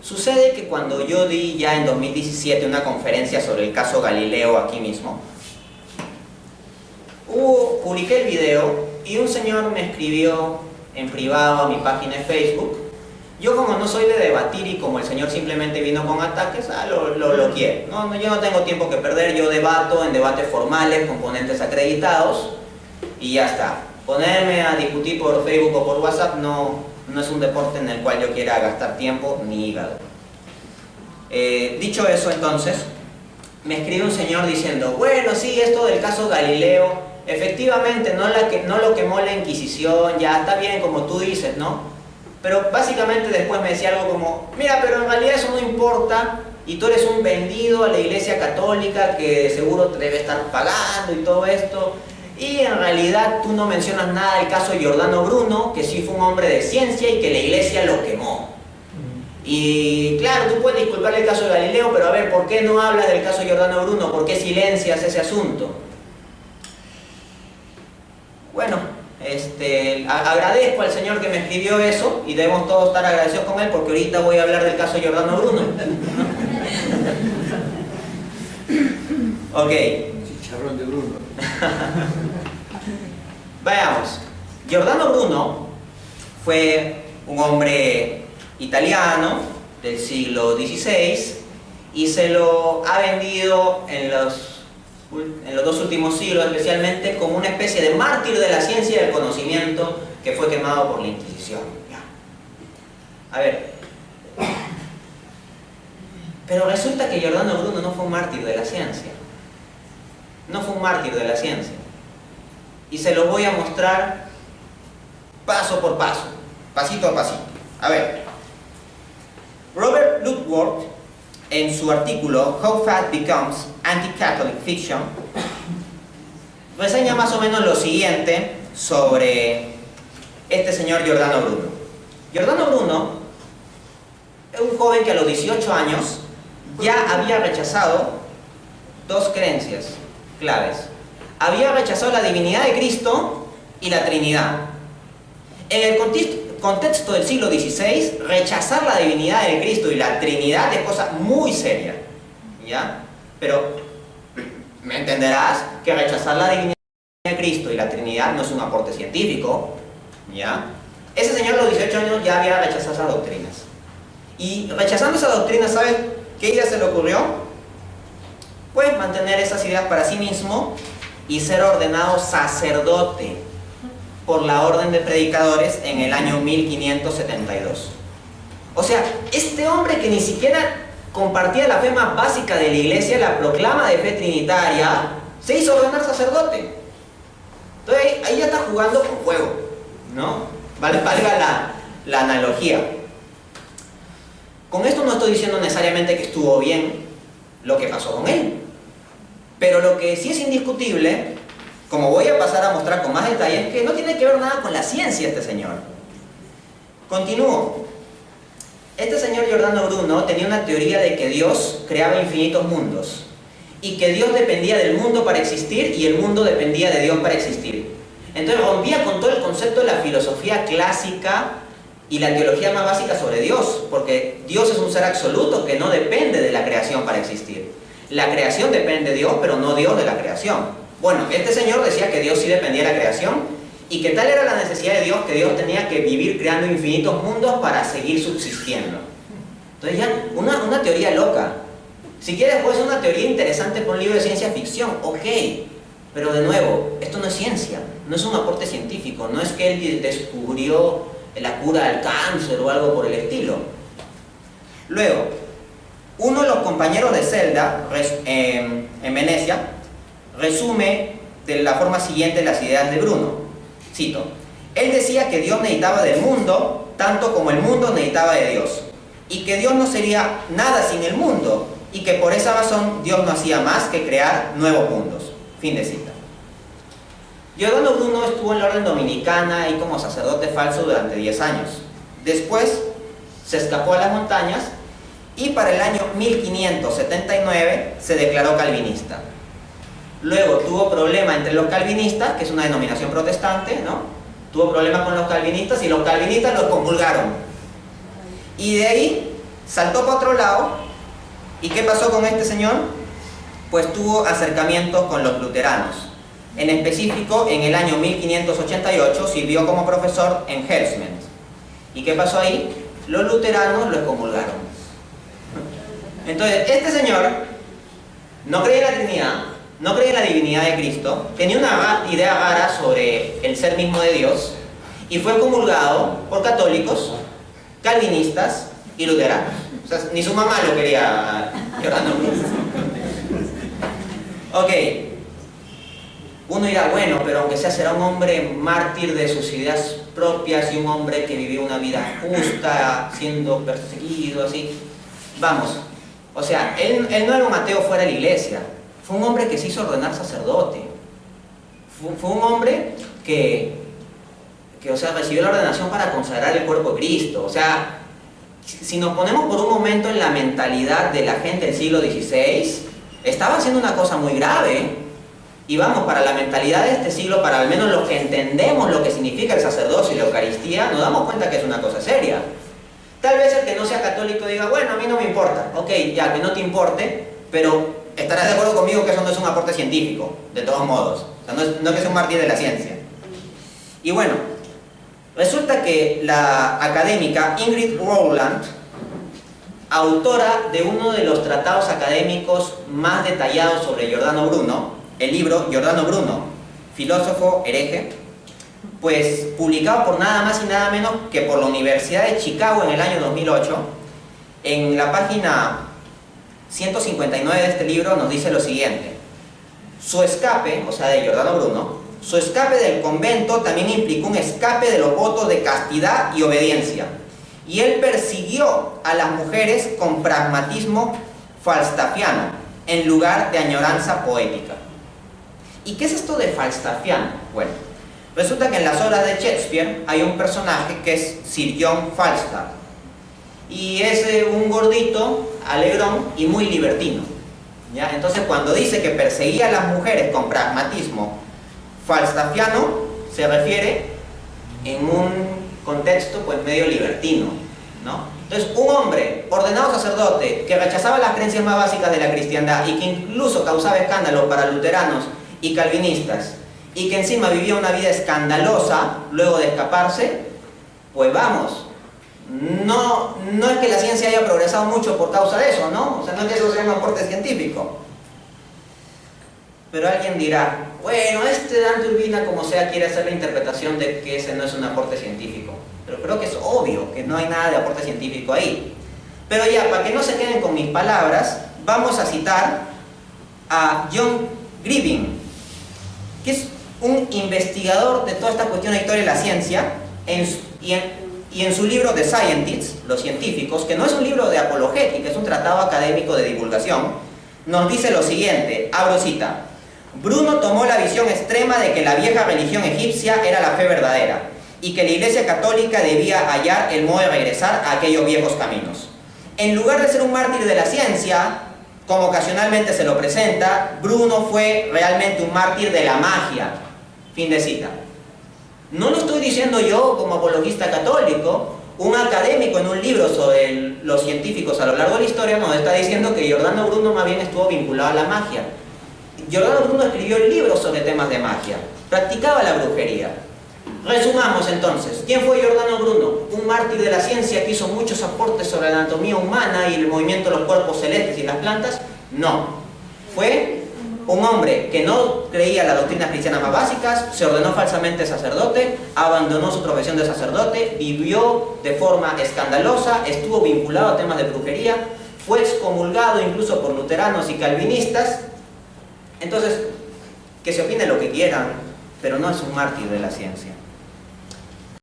Sucede que cuando yo di ya en 2017 una conferencia sobre el caso Galileo aquí mismo, publiqué el video y un señor me escribió en privado a mi página de Facebook. Yo, como no soy de debatir y como el señor simplemente vino con ataques, lo quiero. Yo no tengo tiempo que perder, yo debato en debates formales con ponentes acreditados y ya está. Ponerme a discutir por Facebook o por WhatsApp no es un deporte en el cual yo quiera gastar tiempo ni hígado. Dicho eso, entonces, me escribe un señor diciendo, bueno, sí, esto del caso Galileo, efectivamente, no lo quemó la Inquisición, ya está bien como tú dices, ¿no? Pero básicamente después me decía algo como, mira, pero en realidad eso no importa y tú eres un vendido a la Iglesia Católica que seguro te debe estar pagando y todo esto. Y en realidad tú no mencionas nada del caso Giordano Bruno, que sí fue un hombre de ciencia y que la Iglesia lo quemó. Y claro, tú puedes disculpar el caso de Galileo, pero a ver, ¿por qué no hablas del caso Giordano Bruno? ¿Por qué silencias ese asunto? Bueno, agradezco al señor que me escribió eso y debemos todos estar agradecidos con él porque ahorita voy a hablar del caso Giordano Bruno. Ok. Chicharrón de Bruno. Veamos. Giordano Bruno fue un hombre italiano del siglo XVI y se lo ha vendido en los 2 últimos siglos especialmente como una especie de mártir de la ciencia y del conocimiento que fue quemado por la Inquisición. A ver, pero resulta que Giordano Bruno no fue un mártir de la ciencia. No fue un mártir de la ciencia. Y se lo voy a mostrar paso por paso, pasito a pasito. A ver, Robert Ludworth, en su artículo How Fact Becomes Anti-Catholic Fiction, reseña más o menos lo siguiente sobre este señor Giordano Bruno. Giordano Bruno es un joven que a los 18 años ya había rechazado 2 creencias claves. Había rechazado la divinidad de Cristo y la Trinidad. En el contexto del siglo XVI, rechazar la divinidad de Cristo y la Trinidad es cosa muy seria, ¿ya? Pero me entenderás que rechazar la divinidad de Cristo y la Trinidad no es un aporte científico, ¿ya? Ese señor a los 18 años ya había rechazado esas doctrinas. Y rechazando esas doctrinas, ¿sabes qué idea se le ocurrió? Pues mantener esas ideas para sí mismo y ser ordenado sacerdote por la Orden de Predicadores en el año 1572. O sea, este hombre que ni siquiera compartía la fe más básica de la Iglesia, la proclama de fe trinitaria, se hizo ordenar sacerdote. Entonces ahí ya está jugando con fuego, ¿no? Valga la analogía. Con esto no estoy diciendo necesariamente que estuvo bien lo que pasó con él, pero lo que sí es indiscutible, como voy a pasar a mostrar con más detalle, es que no tiene que ver nada con la ciencia este señor. Continúo. Este señor Giordano Bruno tenía una teoría de que Dios creaba infinitos mundos y que Dios dependía del mundo para existir y el mundo dependía de Dios para existir. Entonces rompía con todo el concepto de la filosofía clásica y la teología más básica sobre Dios, porque Dios es un ser absoluto que no depende de la creación para existir. La creación depende de Dios, pero no Dios de la creación. Bueno, este señor decía que Dios sí dependía de la creación y que tal era la necesidad de Dios que Dios tenía que vivir creando infinitos mundos para seguir subsistiendo. Entonces ya, una teoría loca. Si quieres, pues una teoría interesante para un libro de ciencia ficción, ok. Pero de nuevo, esto no es ciencia, no es un aporte científico, no es que él descubrió la cura al cáncer o algo por el estilo. Luego, uno de los compañeros de celda en Venecia resume de la forma siguiente las ideas de Bruno. Cito: él decía que Dios necesitaba del mundo tanto como el mundo necesitaba de Dios, y que Dios no sería nada sin el mundo, y que por esa razón Dios no hacía más que crear nuevos mundos. Fin de cita. Giordano Bruno estuvo en la orden dominicana y como sacerdote falso durante 10 años. Después se escapó a las montañas y para el año 1579 se declaró calvinista. Luego tuvo problema entre los calvinistas, que es una denominación protestante, ¿no? Tuvo problemas con los calvinistas y los calvinistas los comulgaron. Y de ahí saltó para otro lado. ¿Y qué pasó con este señor? Pues tuvo acercamientos con los luteranos. En específico, en el año 1588 sirvió como profesor en Helsment. ¿Y qué pasó ahí? Los luteranos lo excomulgaron. Entonces, este señor no creía en la Trinidad, no creía en la divinidad de Cristo, tenía una idea rara sobre el ser mismo de Dios y fue excomulgado por católicos, calvinistas y luteranos. O sea, ni su mamá lo quería. Ok. Uno dirá, bueno, pero aunque sea, será un hombre mártir de sus ideas propias y un hombre que vivió una vida justa, siendo perseguido, así. Vamos, o sea, él no era un ateo fuera de la iglesia, fue un hombre que se hizo ordenar sacerdote. Fue un hombre que, o sea, recibió la ordenación para consagrar el cuerpo de Cristo. O sea, si nos ponemos por un momento en la mentalidad de la gente del siglo XVI, estaba haciendo una cosa muy grave. Y vamos, para la mentalidad de este siglo, para al menos los que entendemos lo que significa el sacerdocio y la Eucaristía, nos damos cuenta que es una cosa seria. Tal vez el que no sea católico diga, bueno, a mí no me importa. Ok, ya, que no te importe, pero estarás de acuerdo conmigo que eso no es un aporte científico, de todos modos. O sea, no es que sea un mártir de la ciencia. Y bueno, resulta que la académica Ingrid Rowland, autora de uno de los tratados académicos más detallados sobre Giordano Bruno, el libro Giordano Bruno, filósofo hereje, pues publicado por nada más y nada menos que por la Universidad de Chicago en el año 2008, en la página 159 de este libro nos dice lo siguiente: su escape, o sea, de Giordano Bruno, su escape del convento también implicó un escape de los votos de castidad y obediencia, y él persiguió a las mujeres con pragmatismo falstaffiano en lugar de añoranza poética. ¿Y qué es esto de Falstaffiano? Bueno, resulta que en las obras de Shakespeare hay un personaje que es Sir John Falstaff, y es un gordito, alegrón y muy libertino, ¿ya? Entonces, cuando dice que perseguía a las mujeres con pragmatismo falstaffiano, se refiere en un contexto pues medio libertino, ¿no? Entonces, un hombre ordenado sacerdote que rechazaba las creencias más básicas de la cristiandad y que incluso causaba escándalo para luteranos y calvinistas, y que encima vivía una vida escandalosa luego de escaparse, pues vamos, no es que la ciencia haya progresado mucho por causa de eso, ¿no? O sea, no es que eso sea un aporte científico. Pero alguien dirá, bueno, Dante Urbina como sea quiere hacer la interpretación de que ese no es un aporte científico. Pero creo que es obvio que no hay nada de aporte científico ahí. Pero ya, para que no se queden con mis palabras, vamos a citar a John Grieving, que es un investigador de toda esta cuestión de historia de la ciencia, y en su libro The Scientists, Los Científicos, que no es un libro de apologética, es un tratado académico de divulgación, nos dice lo siguiente, abro cita: Bruno tomó la visión extrema de que la vieja religión egipcia era la fe verdadera, y que la Iglesia Católica debía hallar el modo de regresar a aquellos viejos caminos. En lugar de ser un mártir de la ciencia, como ocasionalmente se lo presenta, Bruno fue realmente un mártir de la magia. Fin de cita. No lo estoy diciendo yo como apologista católico. Un académico en un libro sobre los científicos a lo largo de la historia nos está diciendo que Giordano Bruno más bien estuvo vinculado a la magia. Giordano Bruno escribió libros sobre temas de magia, practicaba la brujería. Resumamos entonces, ¿quién fue Giordano Bruno? Un mártir de la ciencia que hizo muchos aportes sobre la anatomía humana y el movimiento de los cuerpos celestes y las plantas. No, fue un hombre que no creía las doctrinas cristianas más básicas, se ordenó falsamente sacerdote, abandonó su profesión de sacerdote, vivió de forma escandalosa, estuvo vinculado a temas de brujería, fue excomulgado incluso por luteranos y calvinistas. Entonces, que se opine lo que quieran, pero no es un mártir de la ciencia.